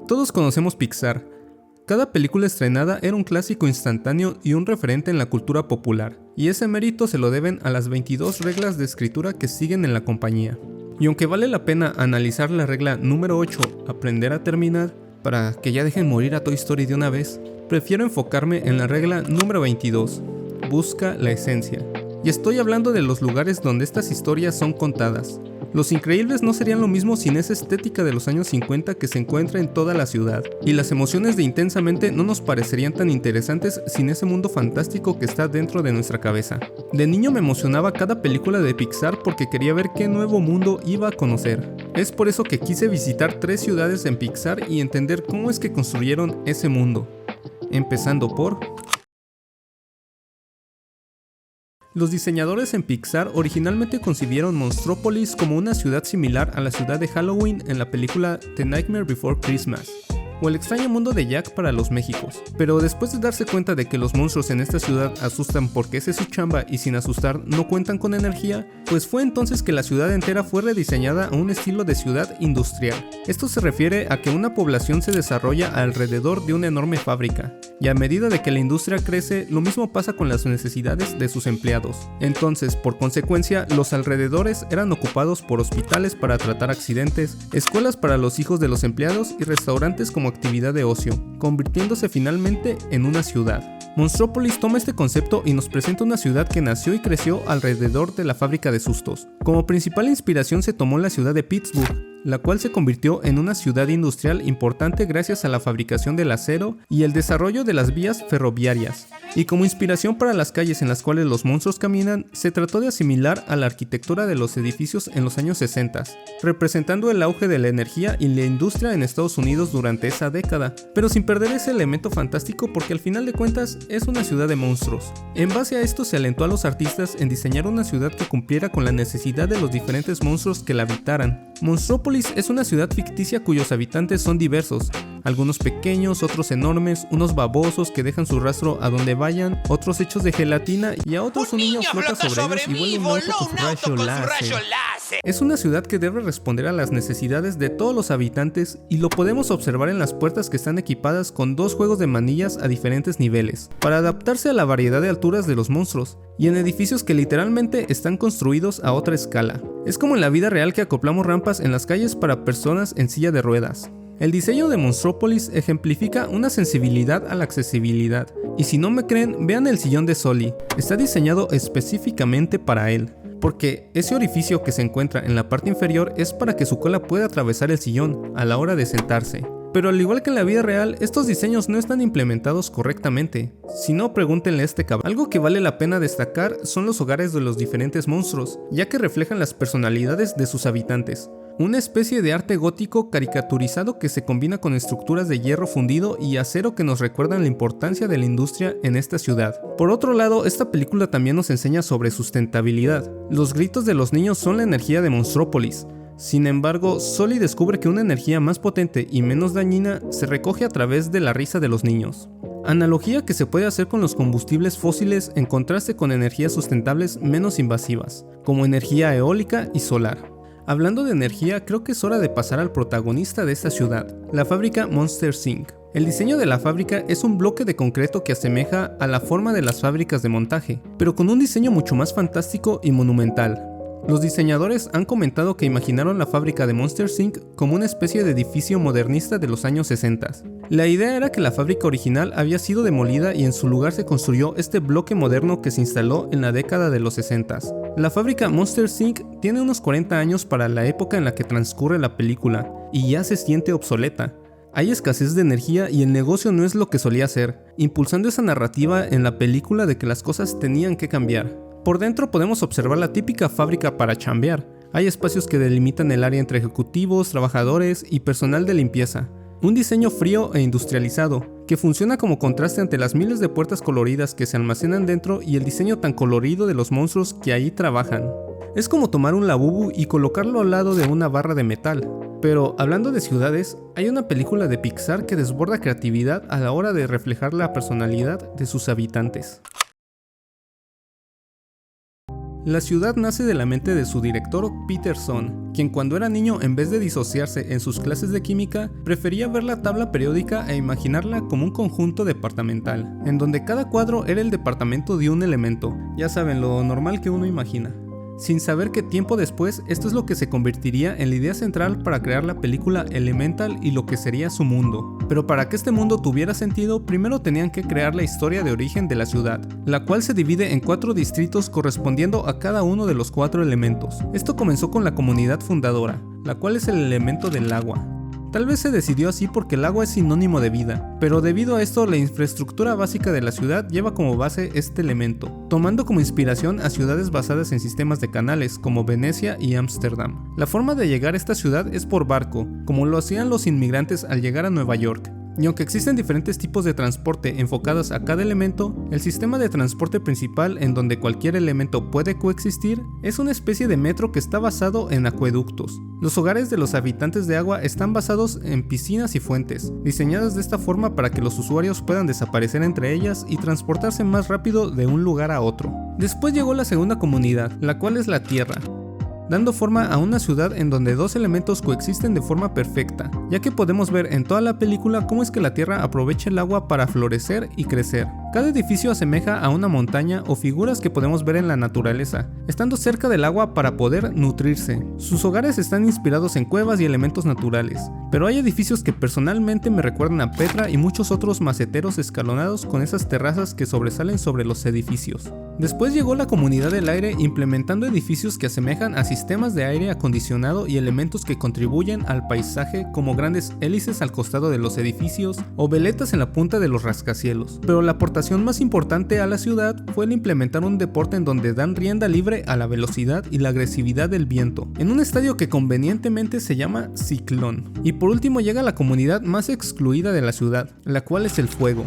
Todos conocemos Pixar. Cada película estrenada era un clásico instantáneo y un referente en la cultura popular, y ese mérito se lo deben a las 22 reglas de escritura que siguen en la compañía. Y aunque vale la pena analizar la regla número 8, aprender a terminar, para que ya dejen morir a Toy Story de una vez, prefiero enfocarme en la regla número 22, busca la esencia. Y estoy hablando de los lugares donde estas historias son contadas. Los Increíbles no serían lo mismo sin esa estética de los años 50 que se encuentra en toda la ciudad, y las emociones de Intensamente no nos parecerían tan interesantes sin ese mundo fantástico que está dentro de nuestra cabeza. De niño me emocionaba cada película de Pixar porque quería ver qué nuevo mundo iba a conocer. Es por eso que quise visitar 3 ciudades en Pixar y entender cómo es que construyeron ese mundo. Empezando por... Los diseñadores en Pixar originalmente concibieron Monstrópolis como una ciudad similar a la ciudad de Halloween en la película The Nightmare Before Christmas, o el extraño mundo de Jack para los Méxicos. Pero después de darse cuenta de que los monstruos en esta ciudad asustan porque esa es su chamba y sin asustar no cuentan con energía, pues fue entonces que la ciudad entera fue rediseñada a un estilo de ciudad industrial. Esto se refiere a que una población se desarrolla alrededor de una enorme fábrica, y a medida de que la industria crece, lo mismo pasa con las necesidades de sus empleados. Entonces, por consecuencia, los alrededores eran ocupados por hospitales para tratar accidentes, escuelas para los hijos de los empleados y restaurantes como actividad de ocio, convirtiéndose finalmente en una ciudad. Monstrópolis toma este concepto y nos presenta una ciudad que nació y creció alrededor de la fábrica de sustos. Como principal inspiración se tomó la ciudad de Pittsburgh, la cual se convirtió en una ciudad industrial importante gracias a la fabricación del acero y el desarrollo de las vías ferroviarias. Y como inspiración para las calles en las cuales los monstruos caminan, se trató de asimilar a la arquitectura de los edificios en los años 60, representando el auge de la energía y la industria en Estados Unidos durante esa década, pero sin perder ese elemento fantástico porque al final de cuentas es una ciudad de monstruos. En base a esto se alentó a los artistas en diseñar una ciudad que cumpliera con la necesidad de los diferentes monstruos que la habitaran. Monstrópolis es una ciudad ficticia cuyos habitantes son diversos, algunos pequeños, otros enormes, unos babosos que dejan su rastro a donde vayan, otros hechos de gelatina y a otros un niño flota sobre ellos y vuela un auto con su rayo láser. Es una ciudad que debe responder a las necesidades de todos los habitantes y lo podemos observar en las puertas que están equipadas con 2 juegos de manillas a diferentes niveles, para adaptarse a la variedad de alturas de los monstruos, y en edificios que literalmente están construidos a otra escala. Es como en la vida real que acoplamos rampas en las calles para personas en silla de ruedas. El diseño de Monstrópolis ejemplifica una sensibilidad a la accesibilidad, y si no me creen, vean el sillón de Sully, está diseñado específicamente para él, porque ese orificio que se encuentra en la parte inferior es para que su cola pueda atravesar el sillón a la hora de sentarse. Pero al igual que en la vida real, estos diseños no están implementados correctamente. Si no, pregúntenle a este cabrón. Algo que vale la pena destacar son los hogares de los diferentes monstruos, ya que reflejan las personalidades de sus habitantes. Una especie de arte gótico caricaturizado que se combina con estructuras de hierro fundido y acero que nos recuerdan la importancia de la industria en esta ciudad. Por otro lado, esta película también nos enseña sobre sustentabilidad. Los gritos de los niños son la energía de Monstrópolis. Sin embargo, Sully descubre que una energía más potente y menos dañina se recoge a través de la risa de los niños. Analogía que se puede hacer con los combustibles fósiles en contraste con energías sustentables menos invasivas, como energía eólica y solar. Hablando de energía, creo que es hora de pasar al protagonista de esta ciudad, la fábrica Monsters Inc. El diseño de la fábrica es un bloque de concreto que asemeja a la forma de las fábricas de montaje, pero con un diseño mucho más fantástico y monumental. Los diseñadores han comentado que imaginaron la fábrica de Monsters Inc. como una especie de edificio modernista de los años 60. La idea era que la fábrica original había sido demolida y en su lugar se construyó este bloque moderno que se instaló en la década de los 60. La fábrica Monsters Inc. tiene unos 40 años para la época en la que transcurre la película, y ya se siente obsoleta. Hay escasez de energía y el negocio no es lo que solía ser, impulsando esa narrativa en la película de que las cosas tenían que cambiar. Por dentro podemos observar la típica fábrica para chambear. Hay espacios que delimitan el área entre ejecutivos, trabajadores y personal de limpieza. Un diseño frío e industrializado, que funciona como contraste ante las miles de puertas coloridas que se almacenan dentro y el diseño tan colorido de los monstruos que ahí trabajan. Es como tomar un Labubu y colocarlo al lado de una barra de metal. Pero hablando de ciudades, hay una película de Pixar que desborda creatividad a la hora de reflejar la personalidad de sus habitantes. La ciudad nace de la mente de su director Peterson, quien cuando era niño, en vez de disociarse en sus clases de química, prefería ver la tabla periódica e imaginarla como un conjunto departamental, en donde cada cuadro era el departamento de un elemento, ya saben, lo normal que uno imagina. Sin saber que tiempo después esto es lo que se convertiría en la idea central para crear la película Elemental y lo que sería su mundo. Pero para que este mundo tuviera sentido, primero tenían que crear la historia de origen de la ciudad, la cual se divide en 4 distritos correspondiendo a cada uno de los 4 elementos. Esto comenzó con la comunidad fundadora, la cual es el elemento del agua. Tal vez se decidió así porque el agua es sinónimo de vida, pero debido a esto la infraestructura básica de la ciudad lleva como base este elemento, tomando como inspiración a ciudades basadas en sistemas de canales como Venecia y Ámsterdam. La forma de llegar a esta ciudad es por barco, como lo hacían los inmigrantes al llegar a Nueva York. Y aunque existen diferentes tipos de transporte enfocados a cada elemento, el sistema de transporte principal en donde cualquier elemento puede coexistir es una especie de metro que está basado en acueductos. Los hogares de los habitantes de agua están basados en piscinas y fuentes, diseñadas de esta forma para que los usuarios puedan desaparecer entre ellas y transportarse más rápido de un lugar a otro. Después llegó la segunda comunidad, la cual es la tierra, dando forma a una ciudad en donde 2 elementos coexisten de forma perfecta, ya que podemos ver en toda la película cómo es que la tierra aprovecha el agua para florecer y crecer. Cada edificio asemeja a una montaña o figuras que podemos ver en la naturaleza, estando cerca del agua para poder nutrirse. Sus hogares están inspirados en cuevas y elementos naturales, pero hay edificios que personalmente me recuerdan a Petra y muchos otros maceteros escalonados con esas terrazas que sobresalen sobre los edificios. Después llegó la comunidad del aire implementando edificios que asemejan a sistemas de aire acondicionado y elementos que contribuyen al paisaje como grandes hélices al costado de los edificios o veletas en la punta de los rascacielos. Pero la aportación más importante a la ciudad fue el implementar un deporte en donde dan rienda libre a la velocidad y la agresividad del viento, en un estadio que convenientemente se llama Ciclón. Y por último llega la comunidad más excluida de la ciudad, la cual es el fuego.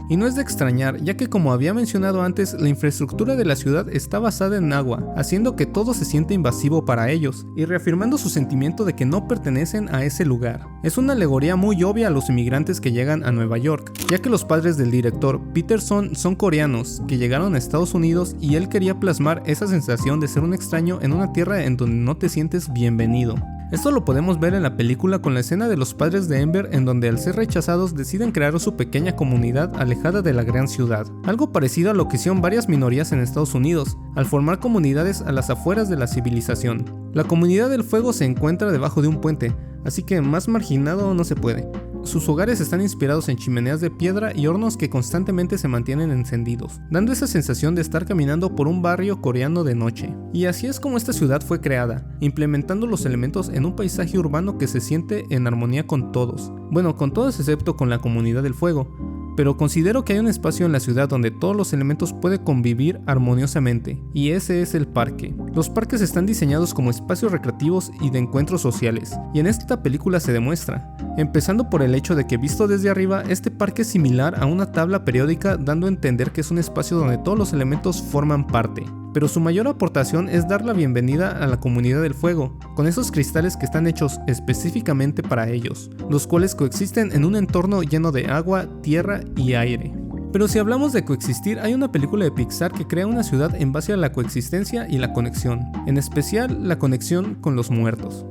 Y no es de extrañar, ya que como había mencionado antes, la infraestructura de la ciudad está basada en agua, haciendo que todo se sienta invasivo para ellos, y reafirmando su sentimiento de que no pertenecen a ese lugar. Es una alegoría muy obvia a los inmigrantes que llegan a Nueva York, ya que los padres del director Peterson son coreanos, que llegaron a Estados Unidos y él quería plasmar esa sensación de ser un extraño en una tierra en donde no te sientes bienvenido. Esto lo podemos ver en la película con la escena de los padres de Ember en donde al ser rechazados deciden crear su pequeña comunidad alejada de la gran ciudad. Algo parecido a lo que hicieron varias minorías en Estados Unidos, al formar comunidades a las afueras de la civilización. La comunidad del fuego se encuentra debajo de un puente, así que más marginado no se puede. Sus hogares están inspirados en chimeneas de piedra y hornos que constantemente se mantienen encendidos, dando esa sensación de estar caminando por un barrio coreano de noche. Y así es como esta ciudad fue creada, implementando los elementos en un paisaje urbano que se siente en armonía con todos. Bueno, con todos excepto con la comunidad del fuego. Pero considero que hay un espacio en la ciudad donde todos los elementos pueden convivir armoniosamente, y ese es el parque. Los parques están diseñados como espacios recreativos y de encuentros sociales, y en esta película se demuestra, empezando por el hecho de que visto desde arriba, este parque es similar a una tabla periódica, dando a entender que es un espacio donde todos los elementos forman parte. Pero su mayor aportación es dar la bienvenida a la comunidad del fuego, con esos cristales que están hechos específicamente para ellos, los cuales coexisten en un entorno lleno de agua, tierra y aire. Pero si hablamos de coexistir, hay una película de Pixar que crea una ciudad en base a la coexistencia y la conexión, en especial la conexión con los muertos.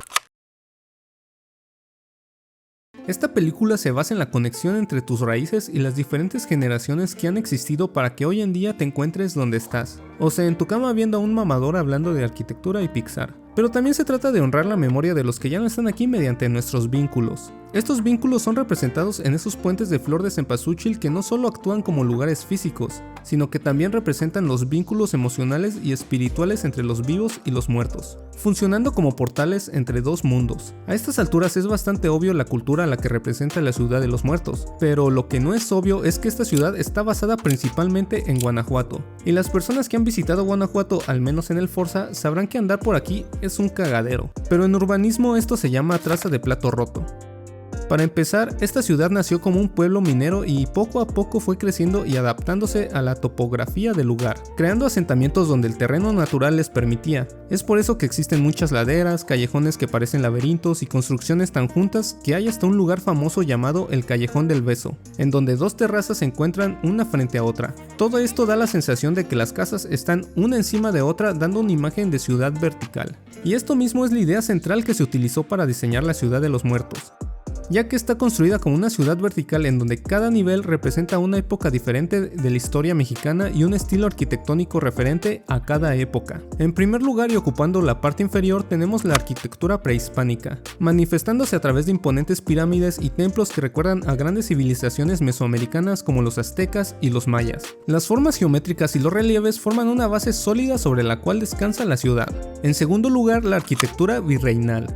Esta película se basa en la conexión entre tus raíces y las diferentes generaciones que han existido para que hoy en día te encuentres donde estás, o sea, en tu cama viendo a un mamador hablando de arquitectura y Pixar. Pero también se trata de honrar la memoria de los que ya no están aquí mediante nuestros vínculos. Estos vínculos son representados en esos puentes de flor de cempasúchil que no solo actúan como lugares físicos, sino que también representan los vínculos emocionales y espirituales entre los vivos y los muertos, funcionando como portales entre dos mundos. A estas alturas es bastante obvio la cultura a la que representa la ciudad de los muertos, pero lo que no es obvio es que esta ciudad está basada principalmente en Guanajuato, y las personas que han visitado Guanajuato, al menos en el Forza, sabrán que andar por aquí es un cagadero, pero en urbanismo esto se llama traza de plato roto. Para empezar, esta ciudad nació como un pueblo minero y poco a poco fue creciendo y adaptándose a la topografía del lugar, creando asentamientos donde el terreno natural les permitía. Es por eso que existen muchas laderas, callejones que parecen laberintos y construcciones tan juntas que hay hasta un lugar famoso llamado el Callejón del Beso, en donde dos terrazas se encuentran una frente a otra. Todo esto da la sensación de que las casas están una encima de otra, dando una imagen de ciudad vertical. Y esto mismo es la idea central que se utilizó para diseñar la Ciudad de los Muertos, ya que está construida como una ciudad vertical en donde cada nivel representa una época diferente de la historia mexicana y un estilo arquitectónico referente a cada época. En primer lugar, y ocupando la parte inferior, tenemos la arquitectura prehispánica, manifestándose a través de imponentes pirámides y templos que recuerdan a grandes civilizaciones mesoamericanas como los aztecas y los mayas. Las formas geométricas y los relieves forman una base sólida sobre la cual descansa la ciudad. En segundo lugar, la arquitectura virreinal,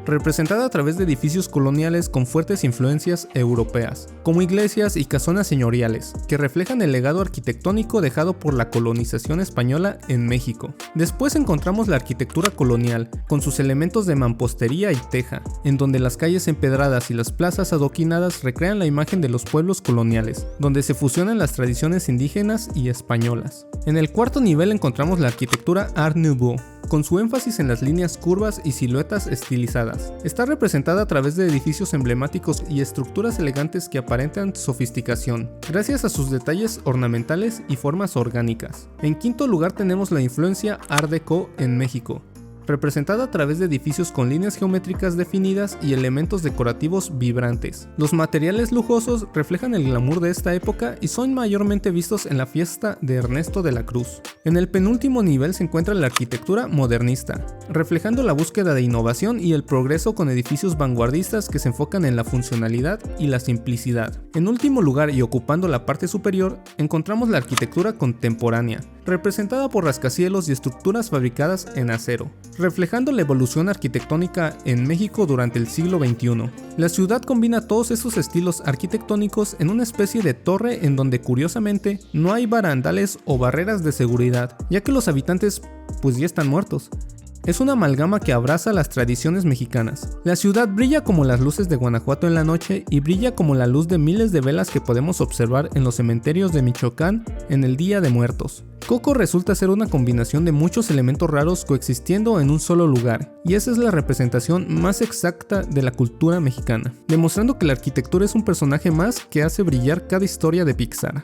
representada a través de edificios coloniales con fuertes influencias europeas, como iglesias y casonas señoriales, que reflejan el legado arquitectónico dejado por la colonización española en México. Después encontramos la arquitectura colonial, con sus elementos de mampostería y teja, en donde las calles empedradas y las plazas adoquinadas recrean la imagen de los pueblos coloniales, donde se fusionan las tradiciones indígenas y españolas. En el cuarto nivel encontramos la arquitectura Art Nouveau, con su énfasis en las líneas curvas y siluetas estilizadas. Está representada a través de edificios emblemáticos y estructuras elegantes que aparentan sofisticación, gracias a sus detalles ornamentales y formas orgánicas. En quinto lugar tenemos la influencia Art Deco en México, representada a través de edificios con líneas geométricas definidas y elementos decorativos vibrantes. Los materiales lujosos reflejan el glamour de esta época y son mayormente vistos en la fiesta de Ernesto de la Cruz. En el penúltimo nivel se encuentra la arquitectura modernista, reflejando la búsqueda de innovación y el progreso con edificios vanguardistas que se enfocan en la funcionalidad y la simplicidad. En último lugar, y ocupando la parte superior, encontramos la arquitectura contemporánea, representada por rascacielos y estructuras fabricadas en acero, reflejando la evolución arquitectónica en México durante el siglo XXI. La ciudad combina todos esos estilos arquitectónicos en una especie de torre en donde curiosamente no hay barandales o barreras de seguridad, ya que los habitantes pues ya están muertos. Es una amalgama que abraza las tradiciones mexicanas. La ciudad brilla como las luces de Guanajuato en la noche y brilla como la luz de miles de velas que podemos observar en los cementerios de Michoacán en el Día de Muertos. Coco resulta ser una combinación de muchos elementos raros coexistiendo en un solo lugar, y esa es la representación más exacta de la cultura mexicana, demostrando que la arquitectura es un personaje más que hace brillar cada historia de Pixar.